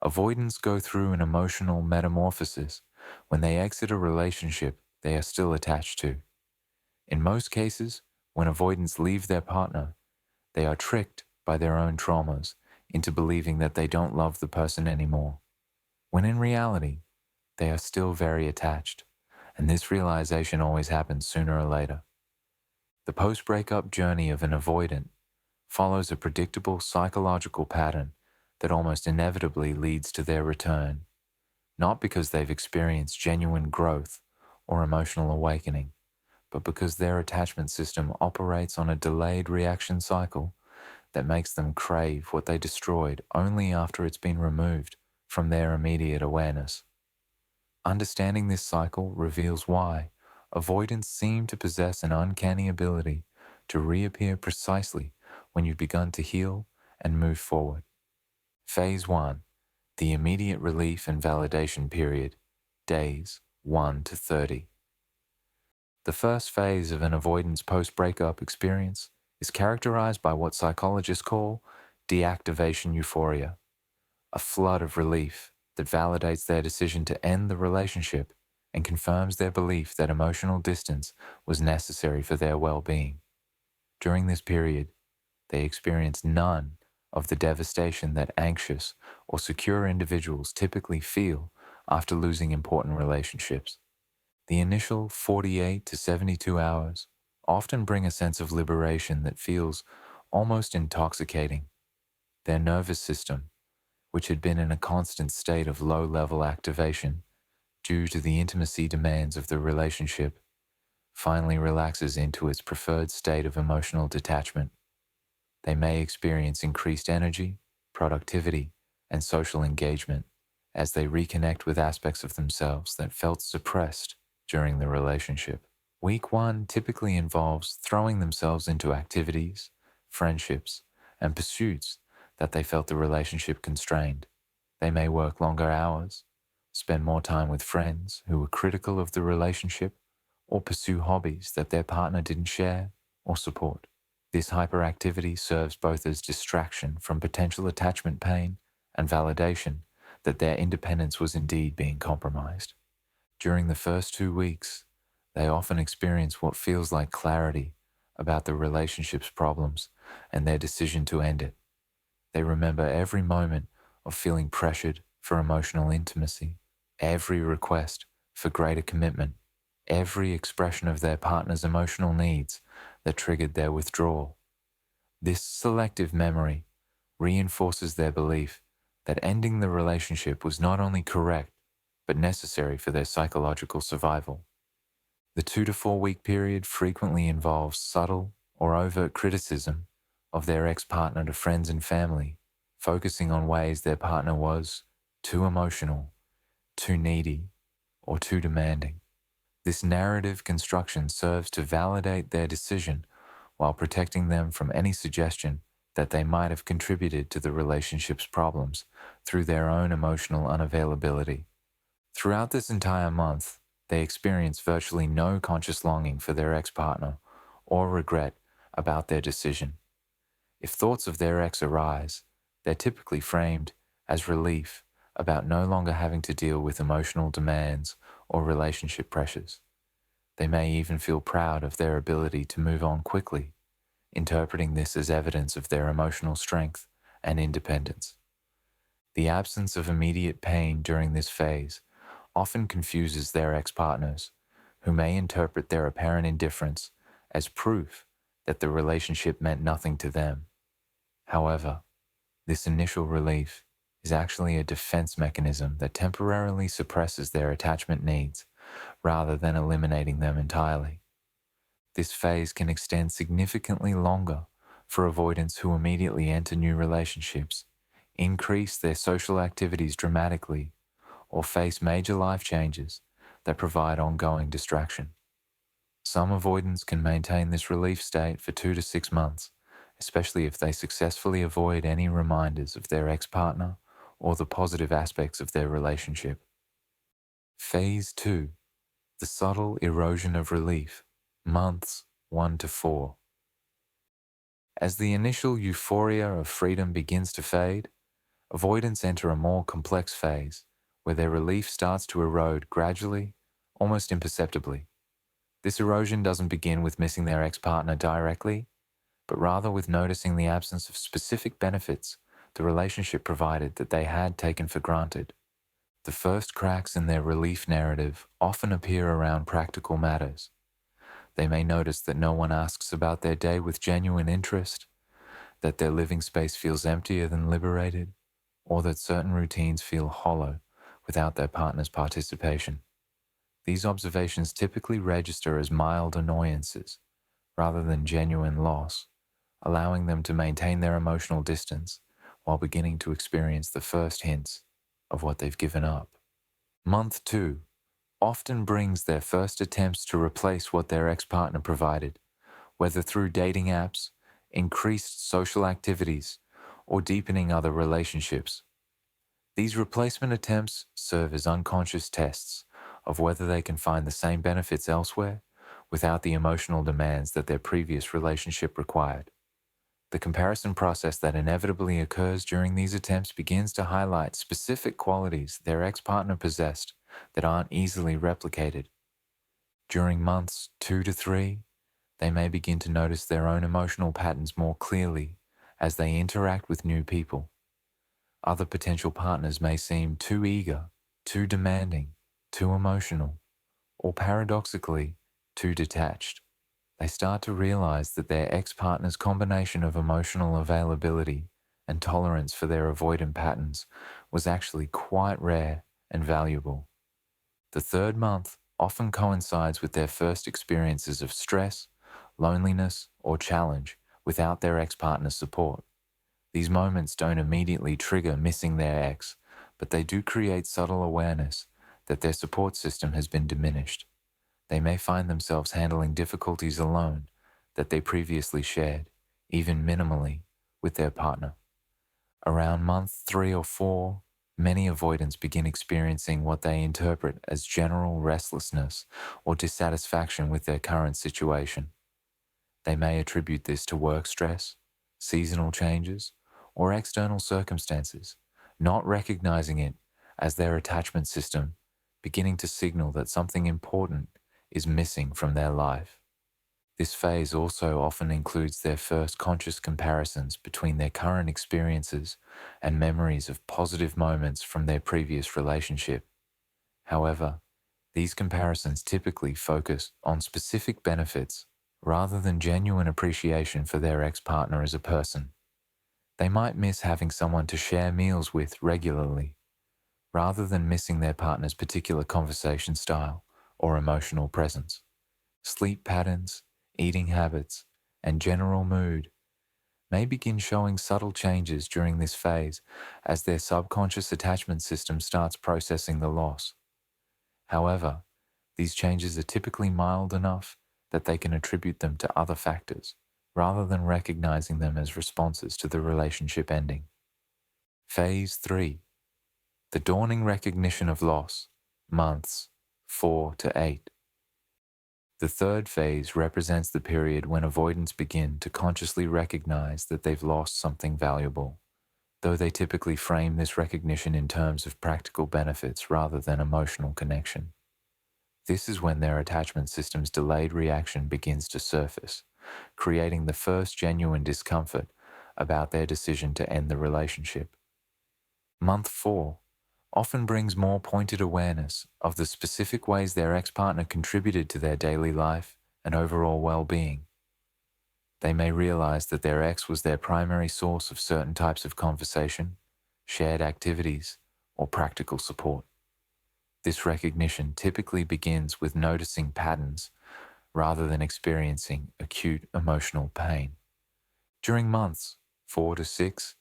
Avoidants go through an emotional metamorphosis. When they exit a relationship they are still attached to. In most cases, when avoidants leave their partner, they are tricked by their own traumas into believing that they don't love the person anymore, when in reality, they are still very attached, and this realization always happens sooner or later. The post-breakup journey of an avoidant follows a predictable psychological pattern that almost inevitably leads to their return, not because they've experienced genuine growth or emotional awakening, but because their attachment system operates on a delayed reaction cycle that makes them crave what they destroyed only after it's been removed from their immediate awareness. Understanding this cycle reveals why avoidants seem to possess an uncanny ability to reappear precisely when you've begun to heal and move forward. Phase 1. The immediate relief and validation period, days 1 to 30. The first phase of an avoidance post-breakup experience is characterized by what psychologists call deactivation euphoria, a flood of relief that validates their decision to end the relationship and confirms their belief that emotional distance was necessary for their well-being. During this period, they experience none of the devastation that anxious or secure individuals typically feel after losing important relationships. The initial 48 to 72 hours often bring a sense of liberation that feels almost intoxicating. Their nervous system, which had been in a constant state of low-level activation due to the intimacy demands of the relationship, finally relaxes into its preferred state of emotional detachment. They may experience increased energy, productivity, and social engagement as they reconnect with aspects of themselves that felt suppressed during the relationship. Week 1 typically involves throwing themselves into activities, friendships, and pursuits that they felt the relationship constrained. They may work longer hours, spend more time with friends who were critical of the relationship, or pursue hobbies that their partner didn't share or support. This hyperactivity serves both as distraction from potential attachment pain and validation that their independence was indeed being compromised. During the first 2 weeks, they often experience what feels like clarity about the relationship's problems and their decision to end it. They remember every moment of feeling pressured for emotional intimacy, every request for greater commitment, every expression of their partner's emotional needs that triggered their withdrawal. This selective memory reinforces their belief that ending the relationship was not only correct, but necessary for their psychological survival. The 2 to 4 week period frequently involves subtle or overt criticism of their ex-partner to friends and family, focusing on ways their partner was too emotional, too needy, or too demanding. This narrative construction serves to validate their decision while protecting them from any suggestion that they might have contributed to the relationship's problems through their own emotional unavailability. Throughout this entire month, they experience virtually no conscious longing for their ex-partner or regret about their decision. If thoughts of their ex arise, they're typically framed as relief about no longer having to deal with emotional demands or relationship pressures. They may even feel proud of their ability to move on quickly, interpreting this as evidence of their emotional strength and independence. The absence of immediate pain during this phase often confuses their ex-partners, who may interpret their apparent indifference as proof that the relationship meant nothing to them. However, this initial relief is actually a defense mechanism that temporarily suppresses their attachment needs rather than eliminating them entirely. This phase can extend significantly longer for avoidants who immediately enter new relationships, increase their social activities dramatically, or face major life changes that provide ongoing distraction. Some avoidants can maintain this relief state for 2 to 6 months, especially if they successfully avoid any reminders of their ex-partner or the positive aspects of their relationship. Phase 2. The subtle erosion of relief, months 1 to 4. As the initial euphoria of freedom begins to fade, Avoidants enter a more complex phase where their relief starts to erode gradually, almost imperceptibly. This erosion doesn't begin with missing their ex-partner directly, but rather with noticing the absence of specific benefits the relationship provided that they had taken for granted. The first cracks in their relief narrative often appear around practical matters. They may notice that no one asks about their day with genuine interest, that their living space feels emptier than liberated, or that certain routines feel hollow without their partner's participation. These observations typically register as mild annoyances rather than genuine loss, allowing them to maintain their emotional distance while beginning to experience the first hints of what they've given up. Month 2 often brings their first attempts to replace what their ex-partner provided, whether through dating apps, increased social activities, or deepening other relationships. These replacement attempts serve as unconscious tests of whether they can find the same benefits elsewhere without the emotional demands that their previous relationship required. The comparison process that inevitably occurs during these attempts begins to highlight specific qualities their ex-partner possessed that aren't easily replicated. During months 2 to 3, they may begin to notice their own emotional patterns more clearly as they interact with new people. Other potential partners may seem too eager, too demanding, too emotional, or paradoxically, too detached. They start to realize that their ex-partner's combination of emotional availability and tolerance for their avoidant patterns was actually quite rare and valuable. The third month often coincides with their first experiences of stress, loneliness, or challenge without their ex-partner's support. These moments don't immediately trigger missing their ex, but they do create subtle awareness that their support system has been diminished. They may find themselves handling difficulties alone that they previously shared, even minimally, with their partner. Around month 3 or 4, many avoidants begin experiencing what they interpret as general restlessness or dissatisfaction with their current situation. They may attribute this to work stress, seasonal changes, or external circumstances, not recognizing it as their attachment system beginning to signal that something important is missing from their life. This phase also often includes their first conscious comparisons between their current experiences and memories of positive moments from their previous relationship. However, these comparisons typically focus on specific benefits rather than genuine appreciation for their ex-partner as a person. They might miss having someone to share meals with regularly, rather than missing their partner's particular conversation style or emotional presence. Sleep patterns, eating habits, and general mood may begin showing subtle changes during this phase as their subconscious attachment system starts processing the loss. However, these changes are typically mild enough that they can attribute them to other factors, rather than recognizing them as responses to the relationship ending. Phase 3. The dawning recognition of loss, months 4 to 8. The third phase represents the period when avoidants begin to consciously recognize that they've lost something valuable, though they typically frame this recognition in terms of practical benefits rather than emotional connection. This is when their attachment system's delayed reaction begins to surface, creating the first genuine discomfort about their decision to end the relationship. Month 4 often brings more pointed awareness of the specific ways their ex-partner contributed to their daily life and overall well-being. They may realize that their ex was their primary source of certain types of conversation, shared activities, or practical support. This recognition typically begins with noticing patterns rather than experiencing acute emotional pain. During months 4 to 6,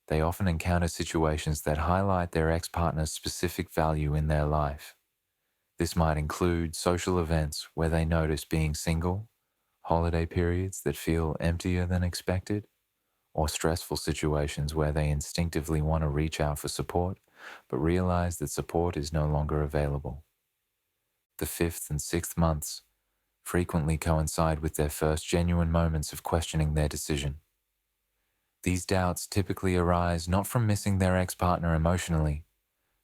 they often encounter situations that highlight their ex-partner's specific value in their life. This might include social events where they notice being single, holiday periods that feel emptier than expected, or stressful situations where they instinctively want to reach out for support, but realize that support is no longer available. The 5th and 6th months frequently coincide with their first genuine moments of questioning their decision. These doubts typically arise not from missing their ex-partner emotionally,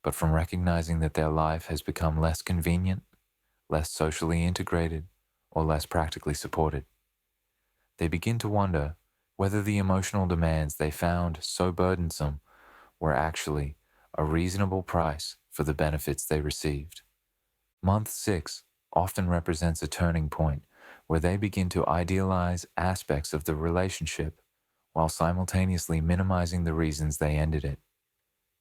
but from recognizing that their life has become less convenient, less socially integrated, or less practically supported. They begin to wonder whether the emotional demands they found so burdensome were actually a reasonable price for the benefits they received. Month 6 often represents a turning point where they begin to idealize aspects of the relationship while simultaneously minimizing the reasons they ended it.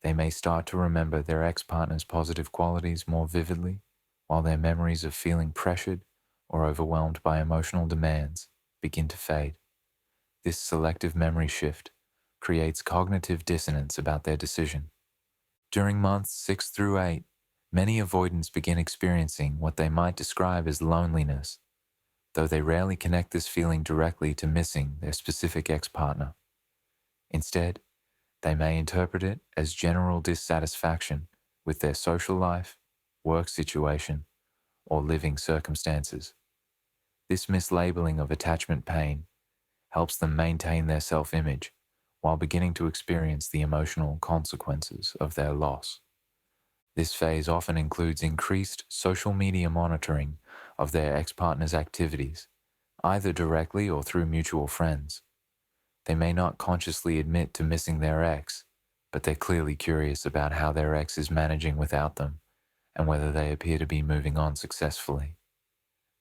They may start to remember their ex-partner's positive qualities more vividly, while their memories of feeling pressured or overwhelmed by emotional demands begin to fade. This selective memory shift creates cognitive dissonance about their decision. During months 6 through 8, many avoidants begin experiencing what they might describe as loneliness, though they rarely connect this feeling directly to missing their specific ex-partner. Instead, they may interpret it as general dissatisfaction with their social life, work situation, or living circumstances. This mislabeling of attachment pain helps them maintain their self-image while beginning to experience the emotional consequences of their loss. This phase often includes increased social media monitoring of their ex-partner's activities, either directly or through mutual friends. They may not consciously admit to missing their ex, but they're clearly curious about how their ex is managing without them and whether they appear to be moving on successfully.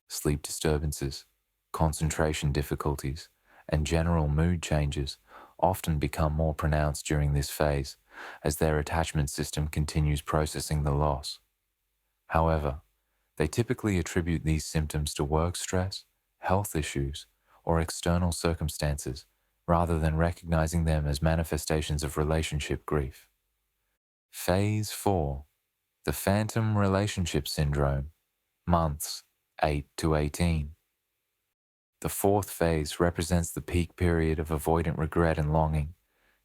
Sleep disturbances, concentration difficulties, and general mood changes often become more pronounced during this phase as their attachment system continues processing the loss. However, they typically attribute these symptoms to work stress, health issues, or external circumstances rather than recognizing them as manifestations of relationship grief. Phase 4, the Phantom Relationship Syndrome, months 8 to 18. The fourth phase represents the peak period of avoidant regret and longing,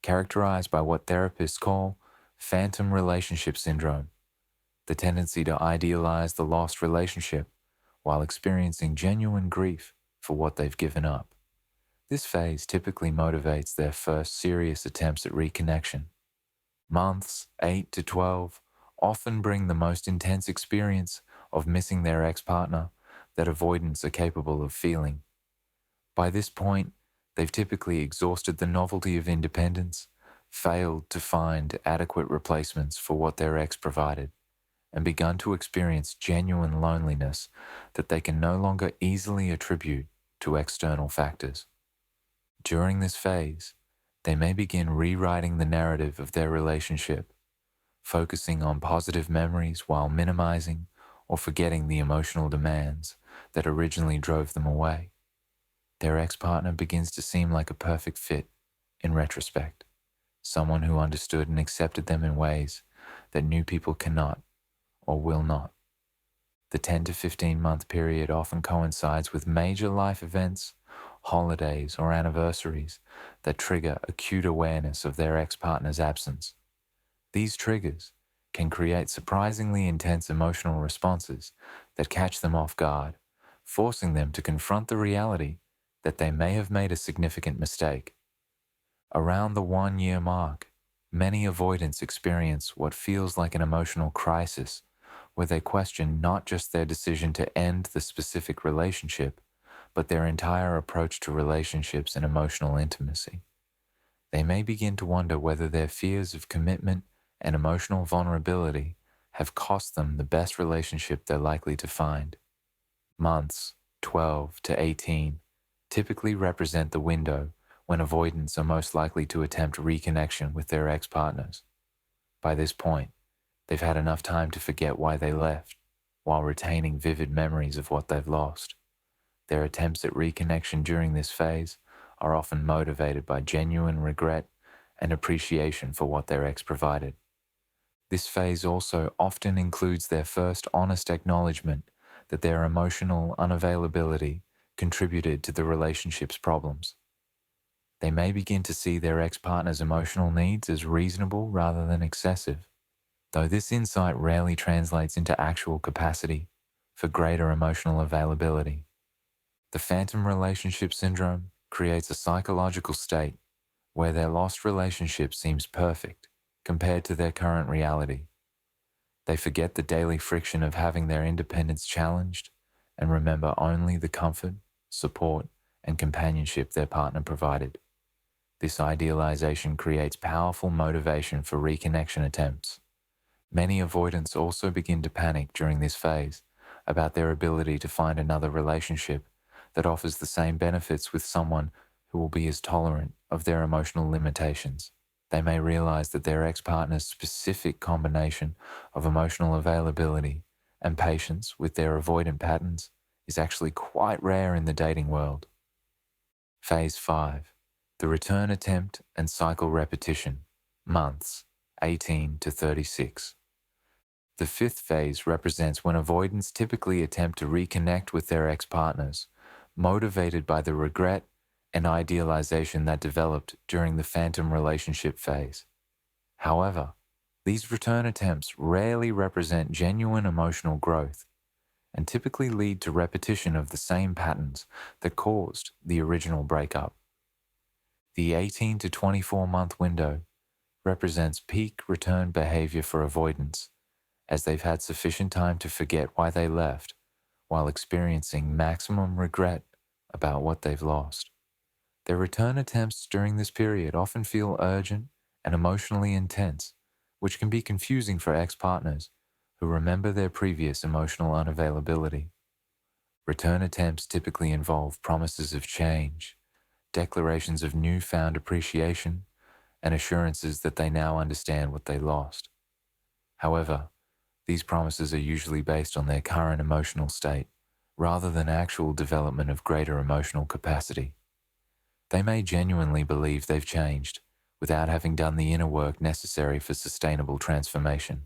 characterized by what therapists call phantom relationship syndrome, the tendency to idealize the lost relationship while experiencing genuine grief for what they've given up. This phase typically motivates their first serious attempts at reconnection. Months 8 to 12 often bring the most intense experience of missing their ex-partner that avoidants are capable of feeling. By this point, they've typically exhausted the novelty of independence, failed to find adequate replacements for what their ex provided, and begun to experience genuine loneliness that they can no longer easily attribute to external factors. During this phase, they may begin rewriting the narrative of their relationship, focusing on positive memories while minimizing or forgetting the emotional demands that originally drove them away. Their ex-partner begins to seem like a perfect fit in retrospect, someone who understood and accepted them in ways that new people cannot or will not. The 10 to 15 month period often coincides with major life events, holidays, or anniversaries that trigger acute awareness of their ex-partner's absence. These triggers can create surprisingly intense emotional responses that catch them off guard, forcing them to confront the reality that they may have made a significant mistake. Around the 1 year mark, many avoidants experience what feels like an emotional crisis, where they question not just their decision to end the specific relationship, but their entire approach to relationships and emotional intimacy. They may begin to wonder whether their fears of commitment and emotional vulnerability have cost them the best relationship they're likely to find. Months 12 to 18 typically represent the window when avoidants are most likely to attempt reconnection with their ex-partners. By this point, they've had enough time to forget why they left, while retaining vivid memories of what they've lost. Their attempts at reconnection during this phase are often motivated by genuine regret and appreciation for what their ex provided. This phase also often includes their first honest acknowledgement that their emotional unavailability contributed to the relationship's problems. They may begin to see their ex-partner's emotional needs as reasonable rather than excessive, though this insight rarely translates into actual capacity for greater emotional availability. The phantom relationship syndrome creates a psychological state where their lost relationship seems perfect compared to their current reality. They forget the daily friction of having their independence challenged and remember only the comfort, support, and companionship their partner provided. This idealization creates powerful motivation for reconnection attempts. Many avoidants also begin to panic during this phase about their ability to find another relationship that offers the same benefits with someone who will be as tolerant of their emotional limitations. They may realize that their ex-partner's specific combination of emotional availability and patience with their avoidant patterns is actually quite rare in the dating world. Phase 5. The return attempt and cycle repetition, months 18 to 36. The fifth phase represents when avoidants typically attempt to reconnect with their ex-partners, motivated by the regret and idealization that developed during the phantom relationship phase. However, these return attempts rarely represent genuine emotional growth and typically lead to repetition of the same patterns that caused the original breakup. The 18 to 24-month window represents peak return behavior for avoidants, as they've had sufficient time to forget why they left while experiencing maximum regret about what they've lost. Their return attempts during this period often feel urgent and emotionally intense, which can be confusing for ex-partners who remember their previous emotional unavailability. Return attempts typically involve promises of change, declarations of newfound appreciation, and assurances that they now understand what they lost. However, these promises are usually based on their current emotional state, rather than actual development of greater emotional capacity. They may genuinely believe they've changed, without having done the inner work necessary for sustainable transformation.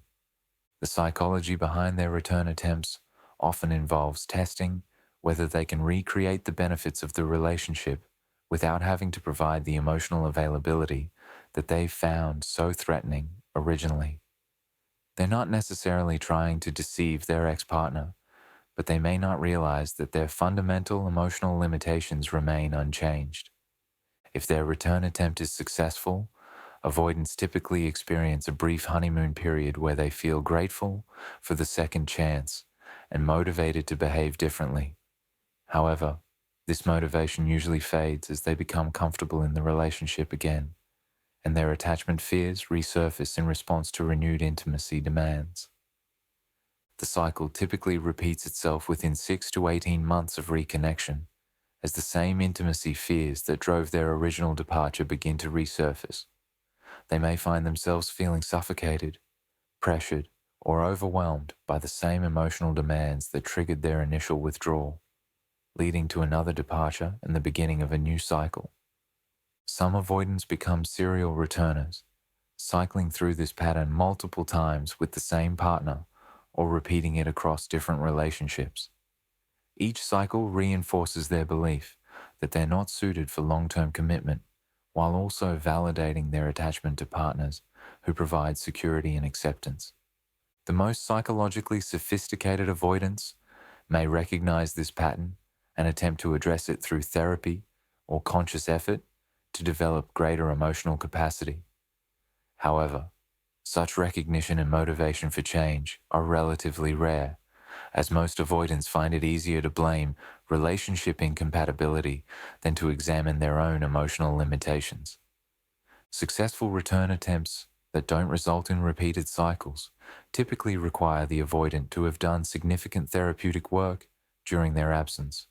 The psychology behind their return attempts often involves testing whether they can recreate the benefits of the relationship without having to provide the emotional availability that they found so threatening originally. They're not necessarily trying to deceive their ex-partner, but they may not realize that their fundamental emotional limitations remain unchanged. If their return attempt is successful, avoidants typically experience a brief honeymoon period where they feel grateful for the second chance and motivated to behave differently. However, this motivation usually fades as they become comfortable in the relationship again, and their attachment fears resurface in response to renewed intimacy demands. The cycle typically repeats itself within 6 to 18 months of reconnection, as the same intimacy fears that drove their original departure begin to resurface. They may find themselves feeling suffocated, pressured, or overwhelmed by the same emotional demands that triggered their initial withdrawal, leading to another departure and the beginning of a new cycle. Some avoidants become serial returners, cycling through this pattern multiple times with the same partner or repeating it across different relationships. Each cycle reinforces their belief that they're not suited for long-term commitment, while also validating their attachment to partners who provide security and acceptance. The most psychologically sophisticated avoidants may recognize this pattern and attempt to address it through therapy or conscious effort to develop greater emotional capacity. However, such recognition and motivation for change are relatively rare, as most avoidants find it easier to blame relationship incompatibility than to examine their own emotional limitations. Successful return attempts that don't result in repeated cycles typically require the avoidant to have done significant therapeutic work during their absence,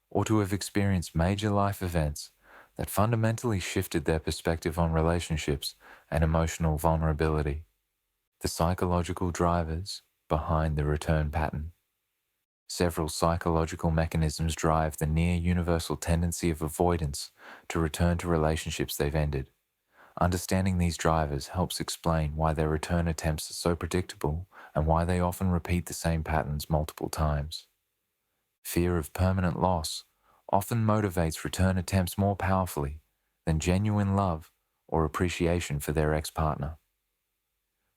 or to have experienced major life events that fundamentally shifted their perspective on relationships and emotional vulnerability. The psychological drivers behind the return pattern. Several psychological mechanisms drive the near-universal tendency of avoidants to return to relationships they've ended. Understanding these drivers helps explain why their return attempts are so predictable and why they often repeat the same patterns multiple times. Fear of permanent loss often motivates return attempts more powerfully than genuine love or appreciation for their ex-partner.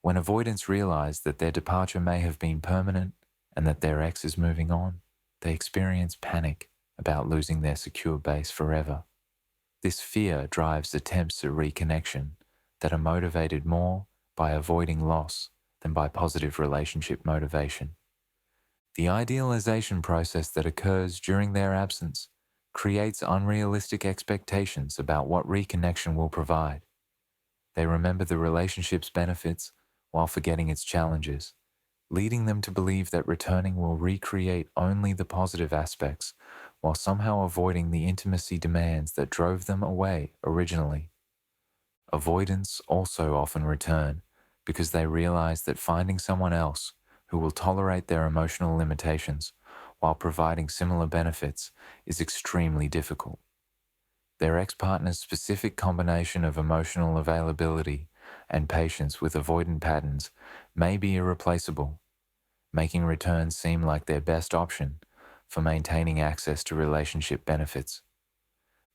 When avoidants realize that their departure may have been permanent and that their ex is moving on, they experience panic about losing their secure base forever. This fear drives attempts at reconnection that are motivated more by avoiding loss than by positive relationship motivation. The idealization process that occurs during their absence creates unrealistic expectations about what reconnection will provide. They remember the relationship's benefits while forgetting its challenges, leading them to believe that returning will recreate only the positive aspects while somehow avoiding the intimacy demands that drove them away originally. Avoidants also often return because they realize that finding someone else who will tolerate their emotional limitations while providing similar benefits is extremely difficult. Their ex-partner's specific combination of emotional availability and patience with avoidant patterns may be irreplaceable, making returns seem like their best option for maintaining access to relationship benefits.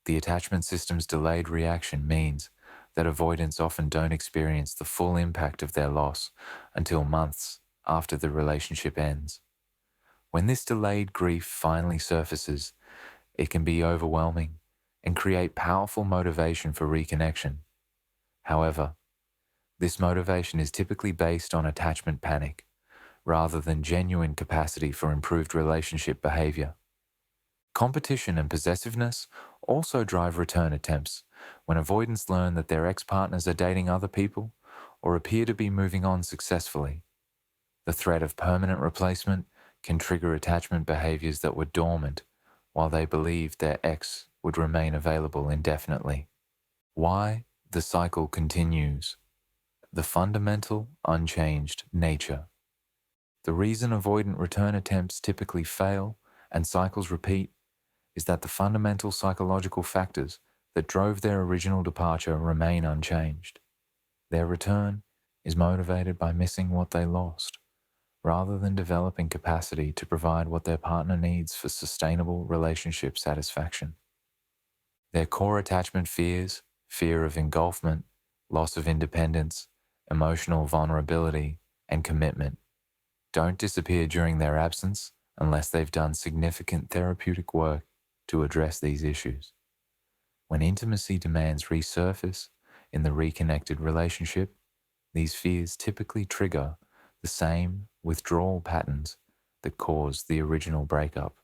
The attachment system's delayed reaction means that avoidants often don't experience the full impact of their loss until months after the relationship ends. When this delayed grief finally surfaces, it can be overwhelming and create powerful motivation for reconnection. However, this motivation is typically based on attachment panic rather than genuine capacity for improved relationship behavior. Competition and possessiveness also drive return attempts when avoidants learn that their ex-partners are dating other people or appear to be moving on successfully. The threat of permanent replacement can trigger attachment behaviors that were dormant while they believed their ex would remain available indefinitely. Why the cycle continues. The fundamental, unchanged nature. The reason avoidant return attempts typically fail and cycles repeat is that the fundamental psychological factors that drove their original departure remain unchanged. Their return is motivated by missing what they lost, rather than developing capacity to provide what their partner needs for sustainable relationship satisfaction. Their core attachment fears, fear of engulfment, loss of independence, emotional vulnerability, and commitment, don't disappear during their absence unless they've done significant therapeutic work to address these issues. When intimacy demands resurface in the reconnected relationship, these fears typically trigger the same withdrawal patterns that caused the original breakup.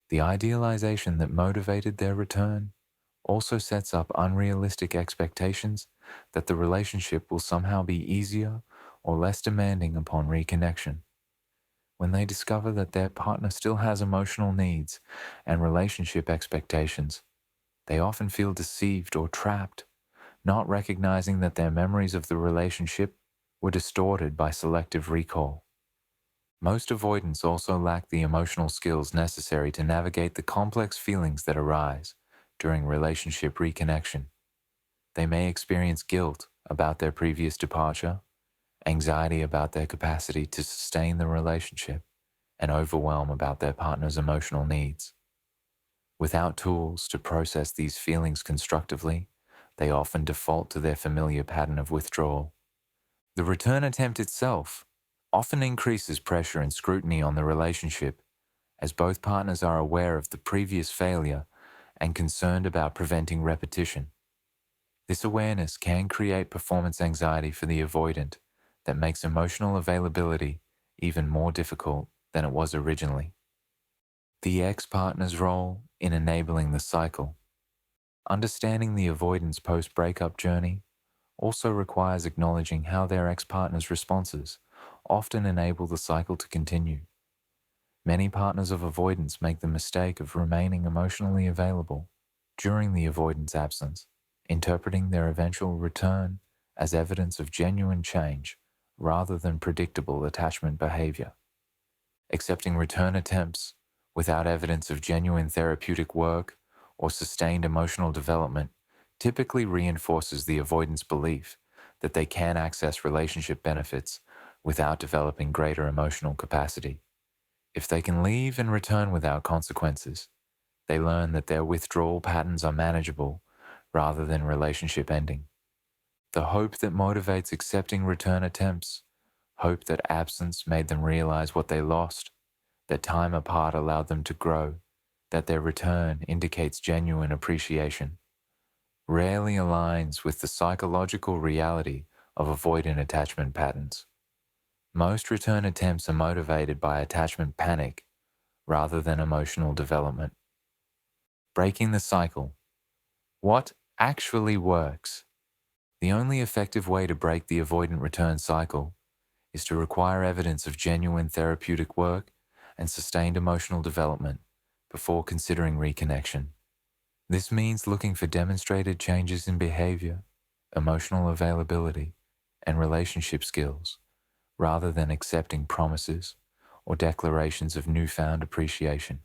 The idealization that motivated their return also sets up unrealistic expectations that the relationship will somehow be easier or less demanding upon reconnection. When they discover that their partner still has emotional needs and relationship expectations, they often feel deceived or trapped, not recognizing that their memories of the relationship were distorted by selective recall. Most avoidants also lack the emotional skills necessary to navigate the complex feelings that arise during relationship reconnection. They may experience guilt about their previous departure, anxiety about their capacity to sustain the relationship, and overwhelm about their partner's emotional needs. Without tools to process these feelings constructively, they often default to their familiar pattern of withdrawal. The return attempt itself often increases pressure and scrutiny on the relationship, as both partners are aware of the previous failure and concerned about preventing repetition. This awareness can create performance anxiety for the avoidant that makes emotional availability even more difficult than it was originally. The ex-partner's role in enabling the cycle. Understanding the avoidant's post-breakup journey also requires acknowledging how their ex-partner's responses often enable the cycle to continue. Many partners of avoidance make the mistake of remaining emotionally available during the avoidant's absence, interpreting their eventual return as evidence of genuine change rather than predictable attachment behavior. Accepting return attempts without evidence of genuine therapeutic work or sustained emotional development typically reinforces the avoidant's belief that they can access relationship benefits without developing greater emotional capacity. If they can leave and return without consequences, they learn that their withdrawal patterns are manageable rather than relationship ending. The hope that motivates accepting return attempts, hope that absence made them realize what they lost, that time apart allowed them to grow, that their return indicates genuine appreciation, rarely aligns with the psychological reality of avoidant attachment patterns. Most return attempts are motivated by attachment panic rather than emotional development. Breaking the cycle. What actually works? The only effective way to break the avoidant return cycle is to require evidence of genuine therapeutic work and sustained emotional development before considering reconnection. This means looking for demonstrated changes in behavior, emotional availability, and relationship skills, rather than accepting promises or declarations of newfound appreciation.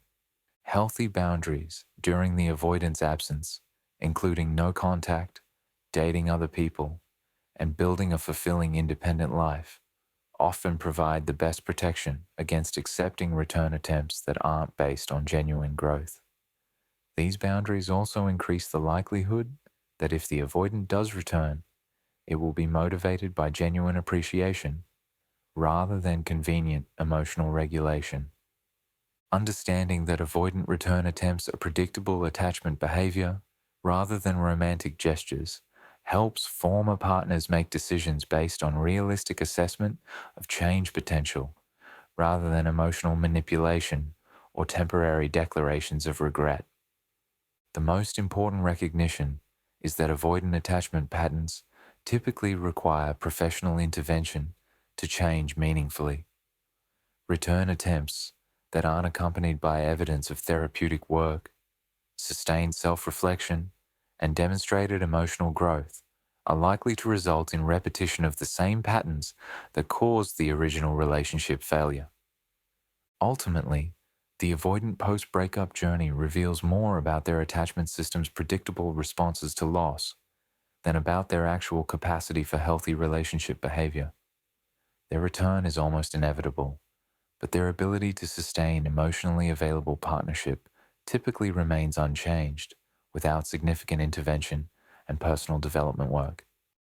Healthy boundaries during the avoidance absence, including no contact, dating other people, and building a fulfilling independent life, often provide the best protection against accepting return attempts that aren't based on genuine growth. These boundaries also increase the likelihood that if the avoidant does return, it will be motivated by genuine appreciation rather than convenient emotional regulation. Understanding that avoidant return attempts are predictable attachment behavior rather than romantic gestures helps former partners make decisions based on realistic assessment of change potential rather than emotional manipulation or temporary declarations of regret. The most important recognition is that avoidant attachment patterns typically require professional intervention to change meaningfully. Return attempts that aren't accompanied by evidence of therapeutic work, sustained self-reflection, and demonstrated emotional growth are likely to result in repetition of the same patterns that caused the original relationship failure. Ultimately, the avoidant post-breakup journey reveals more about their attachment system's predictable responses to loss than about their actual capacity for healthy relationship behavior. Their return is almost inevitable, but their ability to sustain emotionally available partnership typically remains unchanged without significant intervention and personal development work.